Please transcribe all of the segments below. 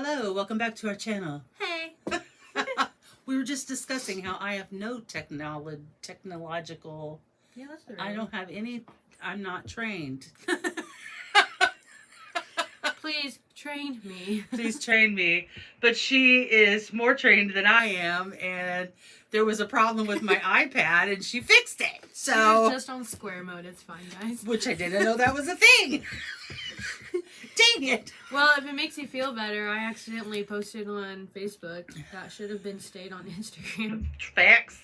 Hello, welcome back to our channel. Hey. We were just discussing how I have no technological. Yeah, that's right. I don't have any. I'm not trained. Please train me. Please train me. But she is more trained than I am, and there was a problem with my iPad, and she fixed it. So She was just on square mode. It's fine, guys. which I didn't know that was a thing. Dang it. Well, if it makes you feel better, I accidentally posted on Facebook. That should have been stayed on Instagram. Facts.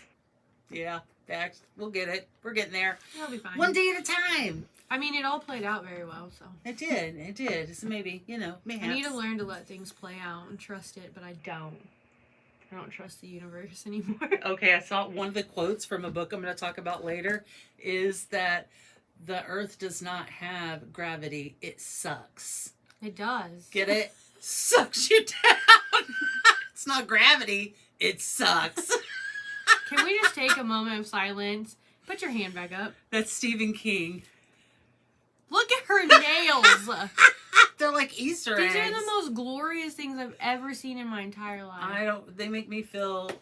Yeah, facts. We'll get it. We're getting there. It'll be fine. One day at a time. I mean, it all played out very well, so. It did. So maybe, maybe. I need to learn to let things play out and trust it, but I don't. I don't trust the universe anymore. Okay, I saw one of the quotes from a book I'm going to talk about later is that the earth does not have gravity, it sucks. It does. Get it? Sucks you down. It's not gravity, it sucks. Can we just take a moment of silence? Put your hand back up. That's Stephen King. Look at her nails. They're like Easter eggs. These are the most glorious things I've ever seen in my entire life. They make me feel,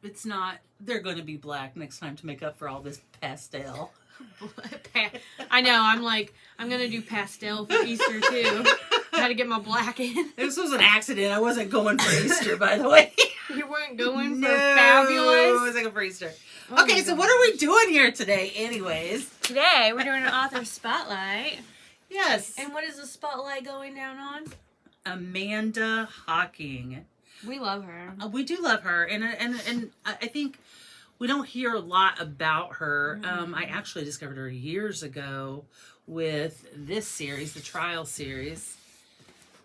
it's not, they're going to be black next time to make up for all this pastel. I know, I'm going to do pastel for Easter too. Got to get my black in. This was an accident. I wasn't going for Easter, by the way. You weren't going for I fabulous? wasn't going for Easter. Oh Okay, so what are we doing here today anyways? Today, we're doing an author spotlight. Yes. And what is the spotlight going down on? Amanda Hocking. We love her. We do love her, and I think we don't hear a lot about her. I actually discovered her years ago with this series, the Trial series.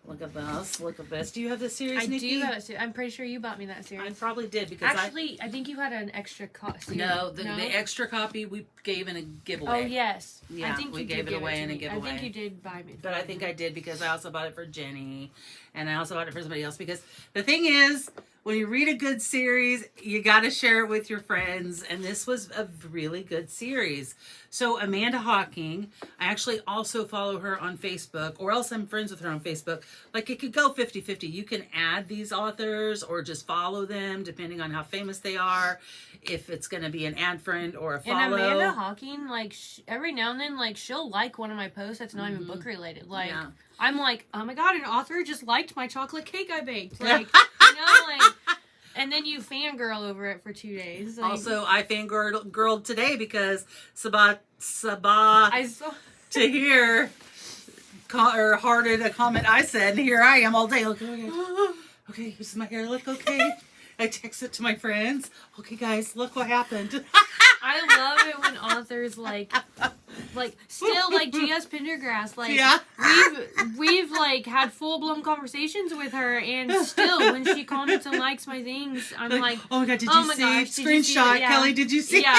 Look at this. Look at this. Do you have this series, I Nikki? do have a series. I'm pretty sure you bought me that series. I probably did because Actually, I think you had an extra copy. No, the extra copy we gave in a giveaway. Oh, yes. Yeah, I think we you gave did it give away to in a me. giveaway. I think you did buy me. But I think I did because I also bought it for Jenny, and I also bought it for somebody else. Because the thing is, when you read a good series, you got to share it with your friends, and this was a really good series. So Amanda Hocking, I actually also follow her on Facebook, or else I'm friends with her on Facebook. Like, it could go 50-50. You can add these authors or just follow them, depending on how famous they are, if it's going to be an ad friend or a follow. And Amanda Hocking, every now and then, she'll like one of my posts that's not even book related. Yeah. I'm like, oh my god, an author just liked my chocolate cake I baked. And then you fangirl over it for 2 days. Also, I fangirled today because Sabah I saw Tahir hearted a comment I said, and here I am all day. Okay, this is my hair look okay. I text it to my friends. Okay, guys, look what happened. I love it when authors still G.S. Pendergrass, yeah. we've had full blown conversations with her, and still when she comments and likes my things, I'm like, oh my god, did you see? Screenshot, yeah. Kelly, did you see? Yeah,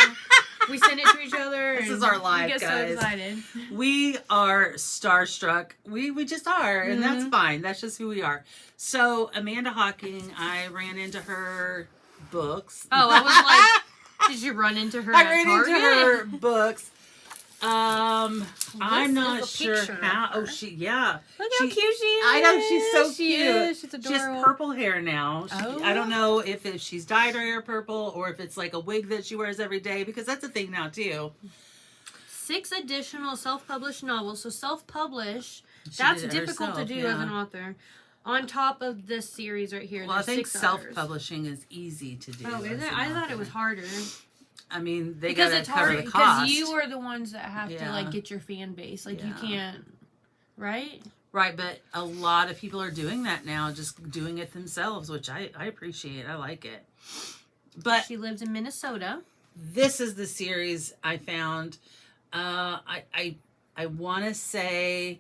we send it to each other. This is our life, we get guys. so excited. We are starstruck. We just are, and that's fine. That's just who we are. So Amanda Hocking, I ran into her books. Oh, I was like, did you run into her? I at ran Target? into her books. I'm This not is a sure picture how. of her. Oh, yeah. Look how cute she is. I know, she's so She cute. is. She's She adorable. has purple hair now. Oh. I don't know if she's dyed her hair purple or if it's like a wig that she wears every day, because that's a thing now too. 6 additional self-published novels. So self-publish, She that's did it difficult herself, to do yeah. as an author. On top of this series right here, Well, I there's think 6 others. self-publishing is easy to do. Oh, is as it? an I thought author. it was harder. I mean, they Because gotta it's cover hard the because cost. you are the ones that have Yeah. to get your fan base. You Yeah. can't, right? Right, but a lot of people are doing that now, just doing it themselves, which I appreciate. I like it. But She lives in Minnesota. this is the series I found. I want to say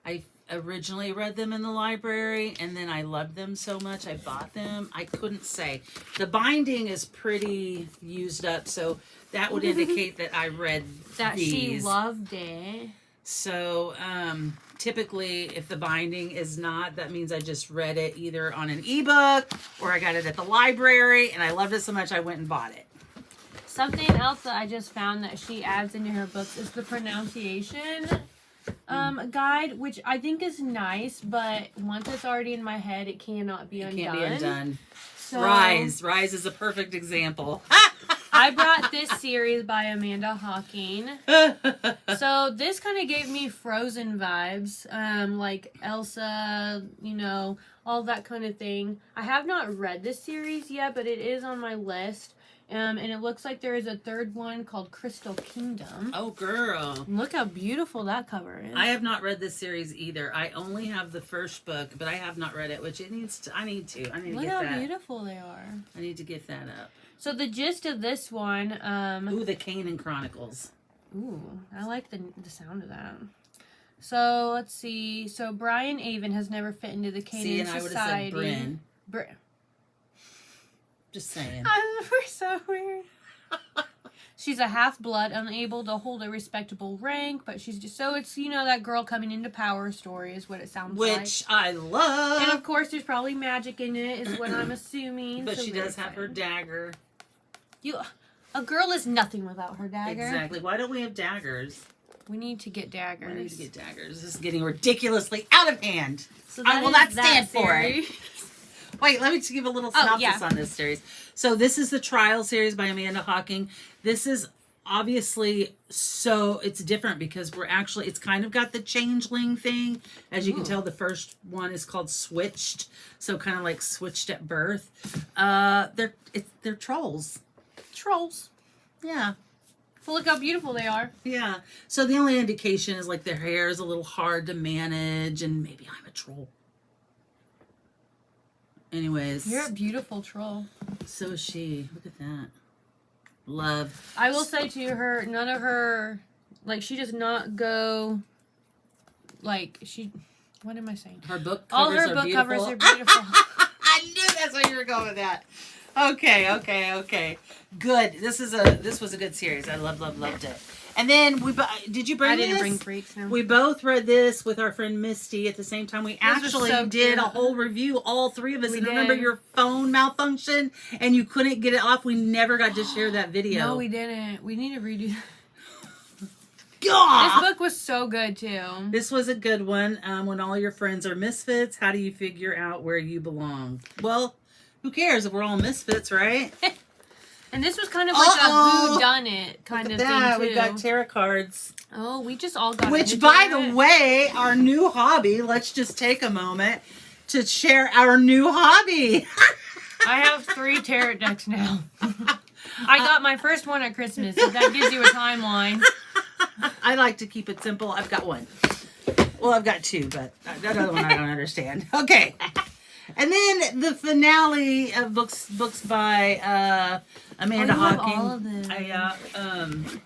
I originally read them in the library, and then I loved them so much I bought them. I couldn't say. The binding is pretty used up, so that would indicate that I read That these. she loved it. So typically, if the binding is not, that means I just read it either on an ebook or I got it at the library, and I loved it so much I went and bought it. Something else that I just found that she adds into her books is the pronunciation. guide, which I think is nice, but once it's already in my head, it cannot be undone. It can't be undone. So, Rise is a perfect example. I brought this series by Amanda Hocking. So this kind of gave me Frozen vibes, like Elsa, you know, all that kind of thing. I have not read this series yet, but it is on my list. And it looks like there is a third one called Crystal Kingdom. Oh, girl. Look how beautiful that cover is. I have not read this series either. I only have the first book, but I have not read it, which it needs to. I need to Look get how that. beautiful they are. I need to get that up. So the gist of this one, Ooh, the Canaan Chronicles. ooh, I like the sound of that. So let's see. So Brian Avon has never fit into the Canaan See, and I would have society. said Bryn. Just saying. We're so weird. She's a half-blood, unable to hold a respectable rank, but she's just so it's that girl coming into power story is what it sounds like. Which I love. And of course, there's probably magic in it, is what I'm assuming. But so she does have her dagger. A girl is nothing without her dagger. Exactly. Why don't we have daggers? We need to get daggers. We need to get daggers. This is getting ridiculously out of hand. So I will not stand for series. it. Wait, let me just give a little synopsis on this series. So this is the Trial series by Amanda Hocking. This is obviously it's different because it's kind of got the changeling thing. As you can tell, the first one is called Switched. So kind of like switched at birth. They're trolls. Trolls. Yeah. So look how beautiful they are. Yeah. So the only indication is like their hair is a little hard to manage and maybe I'm a troll. Anyways. You're a beautiful troll. So is she. Look at that. Love. I will say to her, none of her, like, she does not go, like, what am I saying? Her book All covers her are book beautiful. covers are beautiful. I knew that's where you were going with that. Okay. Good. This was a good series. I loved it. And then did you bring this? I didn't bring freaks, no. We both read this with our friend Misty at the same time. We actually did a whole review, all three of us. And remember your phone malfunction and you couldn't get it off? We never got to share that video. No, we didn't. We need to redo God! This book was so good, too. This was a good one. When all your friends are misfits, how do you figure out where you belong? Well, who cares if we're all misfits, right? And this was kind of like a whodunit kind of thing, too. We got tarot cards. Oh, we just all got Which, by the way, our new hobby, let's just take a moment to share our new hobby. I have 3 tarot decks now. I got my first one at Christmas, so that gives you a timeline. I like to keep it simple. I've got one. Well, I've got 2, but that other one I don't understand. Okay. And then the finale of books by Amanda Hocking. All of them.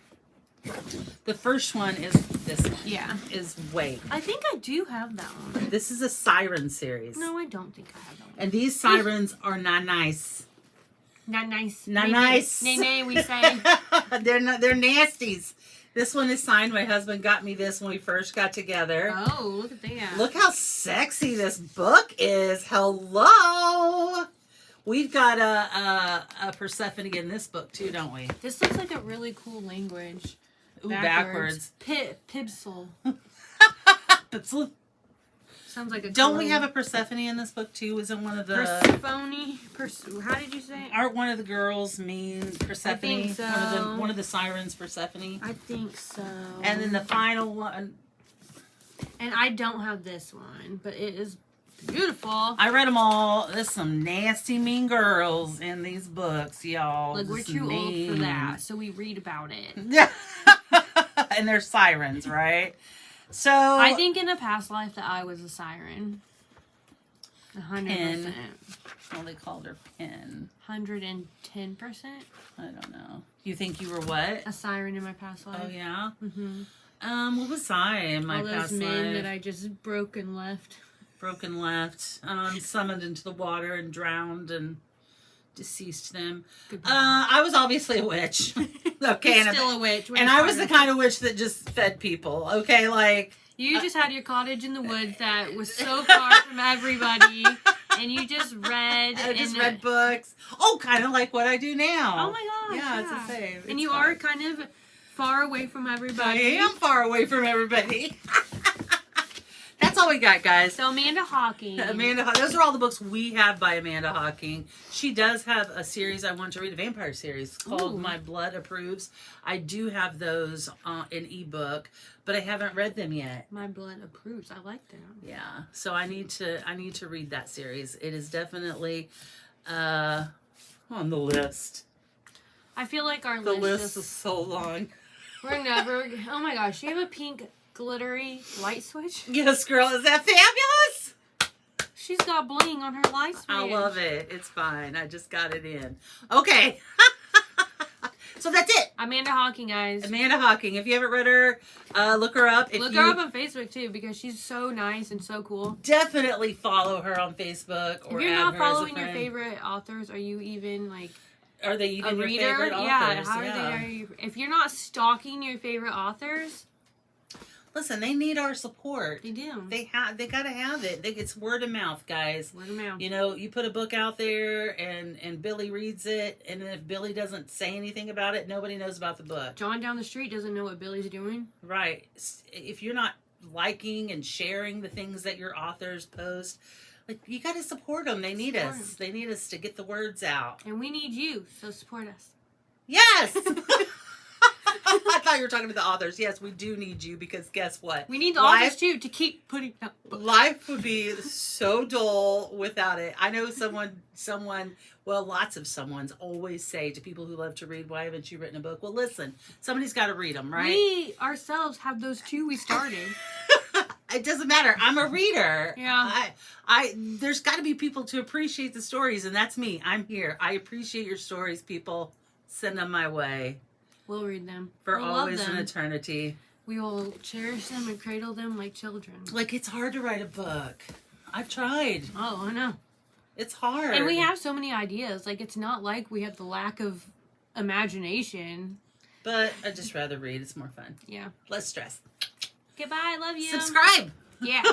The first one is this one. Yeah. Is Wait. I think I do have that one. This is a siren series. No, I don't think I have that one. And these sirens are not nice. Not nice. Not nice. Nay, we say. They're nasties. This one is signed. My husband got me this when we first got together. Oh, look at that. Look how sexy this book is. Hello. We've got a Persephone in this book too, don't we? This looks like a really cool language. Ooh, backwards. Pibsel. Pibsel. Sounds like a Don't we have a Persephone in this book too? Isn't one of the Persephone? How did you say it? Aren't one of the girls mean Persephone? I think so. One of the sirens, Persephone. I think so. And then the final one. And I don't have this one, but it is beautiful. I read them all. There's some nasty mean girls in these books, y'all. Look, we're too old for that, so we read about it. Yeah. And they're sirens, right? So I think in a past life that I was a siren. 100%. Well, they called her Pin. 110%. I don't know. You think you were what? A siren in my past life. Oh yeah. Mm-hmm. What was I in my all those past men life? that I just broke and left. Broken left. Summoned into the water and drowned and deceased them. I was obviously a witch. Okay, You're still a witch. And I was the kind of witch that just fed people. Okay, like you just had your cottage in the woods that was so far from everybody, and you just read. I just read books. Oh, kind of like what I do now. Oh my gosh! Yeah, it's the same. And you are kind of far away from everybody. I am far away from everybody. all we got, guys. So Amanda Hocking. Those are all the books we have by Amanda Hocking. She does have a series I want to read, a vampire series called My Blood Approves. I do have those in ebook, but I haven't read them yet. My Blood Approves. I like that. Yeah, so I need to read that series. It is definitely on the list. I feel like our The list just, is so long. We're never. Oh my gosh! Do you have a pink glittery light switch? Yes, girl. Is that fabulous? She's got bling on her light switch. I love it. It's fine. I just got it in. Okay. So that's it. Amanda Hocking, guys. Amanda Hocking. If you haven't read her, look her up. Look her up on Facebook too, because she's so nice and so cool. Definitely follow her on Facebook. Or if you're add not her as a following your friend. favorite authors, are you even like Are they even a your reader? favorite authors? Yeah. How are they? If you're not stalking your favorite authors, listen, they need our support. they do. They gotta have it. It's word of mouth, guys. Word of mouth. You know, you put a book out there and Billy reads it, and if Billy doesn't say anything about it, nobody knows about the book. John down the street doesn't know what Billy's doing. Right. If you're not liking and sharing the things that your authors post, like, you got to support them. They need Support us. 'em. They need us to get the words out. And we need you, so support us. Yes. I thought you were talking to the authors. Yes, we do need you, because guess what? We need the authors too to keep putting out books. Life would be so dull without it. I know well, lots of someone's always say to people who love to read, why haven't you written a book? Well, listen, somebody's got to read them, right? We ourselves have those two we started. It doesn't matter. I'm a reader. Yeah. There's got to be people to appreciate the stories, and that's me. I'm here. I appreciate your stories, people. Send them my way. We'll read them. For we'll always love an them. eternity. We will cherish them and cradle them like children. Like, it's hard to write a book. I've tried. Oh, I know. It's hard. And we have so many ideas. Like, it's not like we have the lack of imagination. But I'd just rather read. It's more fun. Yeah. Less stress. Goodbye. I love you. Subscribe. Yeah.